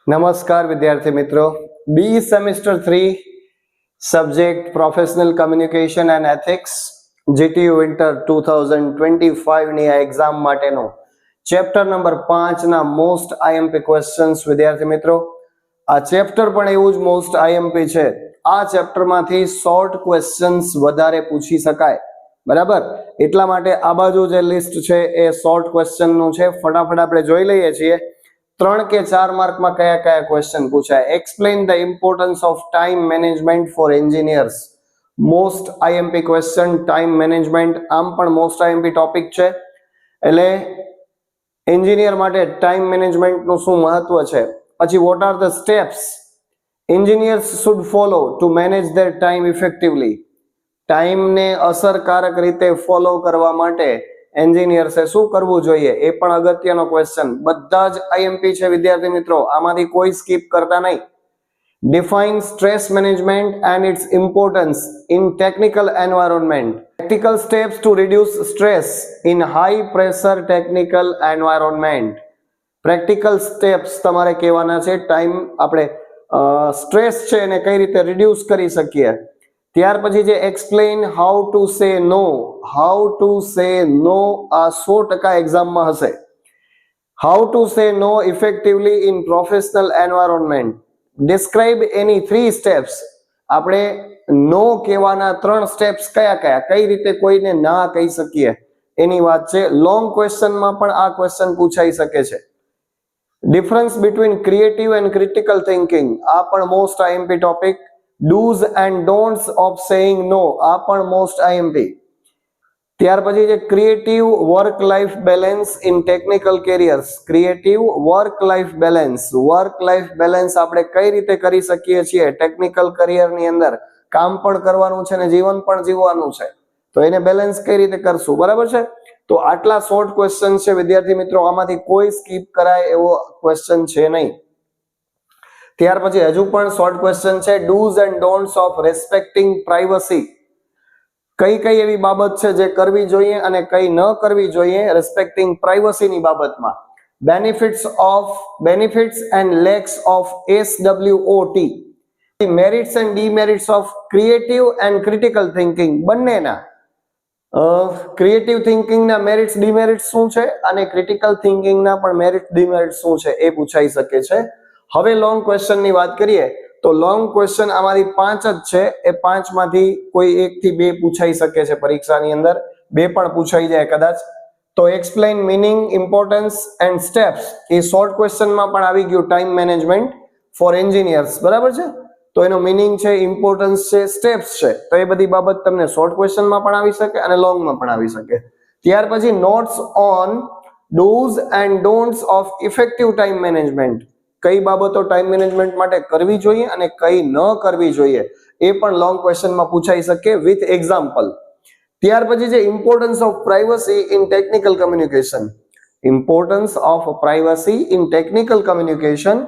નમસ્કાર વિદ્યાર્થી મિત્રો, B semester 3 subject professional communication and ethics GTU winter 2025 ની આ એક્ઝામ માટેનો ચેપ્ટર નંબર 5 ના મોસ્ટ આઈએમપી ક્વેશ્ચન્સ. વિદ્યાર્થી મિત્રો, આ ચેપ્ટર પણ એવું જ મોસ્ટ આઈએમપી છે. આ ચેપ્ટરમાંથી શોર્ટ ક્વેશ્ચન્સ વધારે પૂછી શકાય, બરાબર? એટલા માટે આ બાજુ જે લિસ્ટ છે એ શોર્ટ ક્વેશ્ચન નું છે. ફટાફટ આપણે જોઈ લઈએ છીએ 3 કે 4 માર્કમાં કયા કયા ક્વેશ્ચન પૂછાય. Explain the importance of time management for engineers. Most IMP question time management, આમ પણ મોસ્ટ આઈએમપી ટોપિક છે. એટલે એન્જિનિયર માટે ટાઈમ મેનેજમેન્ટ નું શું મહત્વ છે. પછી what are the steps engineers should follow to manage their time effectively. ટાઈમને અસરકારક રીતે ફોલો કરવા માટે એન્જિનિયર્સે શું કરવું જોઈએ, એ પણ અગત્યનો ક્વેશ્ચન. બધા જ આઈએમપી છે વિદ્યાર્થી મિત્રો, આમાંથી કોઈ સ્કીપ કરતા નહીં. Define stress management and its importance in technical environment. Practical steps to reduce stress in high pressure technical environment. Practical steps તમારે કહેવાના છે. ટાઈમ આપણે સ્ટ્રેસ છે એને કઈ રીતે રિડ્યુસ કરી શકીએ. ત્યાર પછી જે explain how to say no. How to say નો આ 100% એક્ઝામમાં હશે. How to say no effectively in professional environment. Describe any 3 steps. આપણે નો કહેવાના 3 સ્ટેપ્સ કયા કયા, કઈ રીતે કોઈને ના કહી શકીએ એની વાત છે. લોંગ ક્વેશ્ચનમાં પણ આ ક્વેશ્ચન પૂછાઈ શકે છે. Difference between creative and critical thinking, આ પણ most IMP topic. Dos and don'ts of saying no, આ પણ મોસ્ટ આઈએમપી. ત્યાર પછી જે creative work life balance in technical careers. Creative work life balance. Work life balance આપણે કઈ રીતે કરી શકીએ છીએ ટેકનિકલ કરિયરની અંદર. કામ પણ કરવાનું છે ને જીવન પણ જીવવાનું છે, તો એને બેલેન્સ કઈ રીતે કરશું, બરાબર છે? તો આટલા શોર્ટ ક્વેશ્ચન છે વિદ્યાર્થી મિત્રો, આમાંથી કોઈ સ્કીપ કરાય એવો ક્વેશ્ચન છે નહીં. ત્યાર પછી હજુ પણ શોર્ટ ક્વેશ્ચન છે. Dos and don'ts of respecting privacy. કઈ કઈ એવી બાબત છે જે કરવી જોઈએ અને કઈ ન કરવી જોઈએ રેસ્પેક્ટિંગ પ્રાઇવસીની બાબતમાં. Benefits and lacks of SWOT. Merits and demerits of creative and critical thinking. બંનેના ક્રિએટિવ થિંકિંગના મેરિટ્સ ડીમેરિટ્સ શું છે અને ક્રિટિકલ થિંકિંગના પણ મેરિટ્સ ડીમેરિટ્સ શું છે એ પૂછાઈ શકે છે. હવે લોંગ ક્વેશ્ચનની વાત કરીએ તો લોંગ ક્વેશ્ચન આમાંથી 5 જ છે. એ 5 માંથી કોઈ 1 થી 2 પૂછાઈ શકે છે પરીક્ષાની અંદર, 2 પણ પૂછાઈ જાય કદાચ. તો explain meaning, importance and steps, એ શોર્ટ ક્વેશ્ચનમાં પણ આવી ગયું. ટાઈમ મેનેજમેન્ટ ફોર એન્જિનિયર્સ, બરાબર છે? તો એનો મીનિંગ છે, ઇમ્પોર્ટન્સ છે, સ્ટેપ્સ છે. તો એ બધી બાબત તમને શોર્ટ ક્વેશ્ચનમાં પણ આવી શકે અને લોંગમાં પણ આવી શકે. ત્યાર પછી notes on do's and don'ts of effective time management. કઈ બાબતો ટાઈમ મેનેજમેન્ટ માટે કરવી જોઈએ અને કઈ ન કરવી જોઈએ એ પણ લોંગ ક્વેશ્ચનમાં પૂછાઈ શકે વિથ એક્ઝામ્પલ. ત્યાર પછી છે importance of privacy in technical communication. Importance of privacy in technical communication.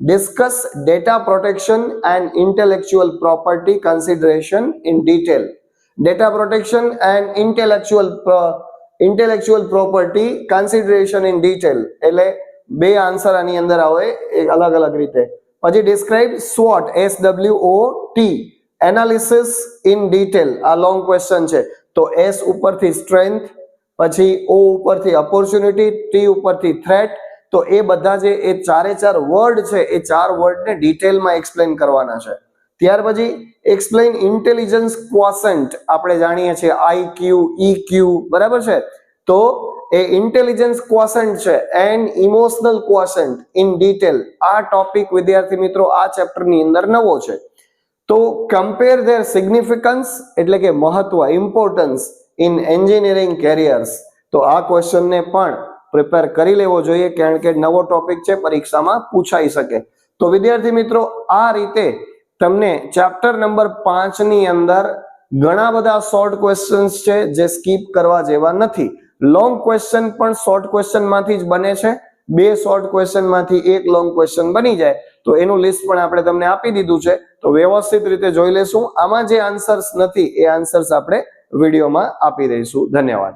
Discuss data protection and intellectual property consideration in detail. Data protection and intellectual property consideration in detail. એટલે 2 answer આની અંદર આવે અલગ અલગ રીતે. પછી describe SWOT, SWOT analysis in detail. આ long question છે. તો S ઉપરથી સ્ટ્રેન્થ, પછી O ઉપરથી ઓપોર્ચ્યુનિટી, T ઉપરથી થ્રેટ. તો એ બધા જે એ 4 વર્ડ છે એ 4 વર્ડને ડિટેલમાં એક્સપ્લેન કરવાના છે. ત્યાર પછી એક્સપ્લેન ઇન્ટેલિજન્સ ક્વોશન્ટ. આપણે જાણીએ છીએ IQ, EQ, બરાબર છે? તો એ ઇન્ટેલિજન્સ ક્વોશન્ટ છે and emotional quotient in detail. આ ટોપિક વિદ્યાર્થી મિત્રો આ ચેપ્ટરની અંદર નવો છે. તો કમ્પેર ધેર સિગ્નિફિકન્સ એટલે કે મહત્વ, ઇમ્પોર્ટન્સ ઇન એન્જિનિયરિંગ કેરિયર્સ. તો આ ક્વેશ્ચનને પણ પ્રિપેર કરી લેવો જોઈએ કારણ કે નવો ટોપિક છે, પરીક્ષામાં પૂછાઈ શકે. તો વિદ્યાર્થી મિત્રો આ રીતે તમને ચેપ્ટર નંબર 5 ની અંદર ઘણા બધા શોર્ટ ક્વેશ્ચન્સ છે જે સ્કીપ કરવા જેવા નથી. લોંગ ક્વેશ્ચન પણ શોર્ટ ક્વેશ્ચન માંથી જ બને છે. 2 શોર્ટ ક્વેશ્ચન માંથી 1 લોંગ ક્વેશ્ચન બની જાય. તો એનું લિસ્ટ પણ આપણે તમને આપી દીધું છે, તો વ્યવસ્થિત રીતે જોઈ લેશું. આમાં જે આન્સર્સ નથી એ આન્સર્સ આપણે વિડીયોમાં આપી દઈશું. ધન્યવાદ.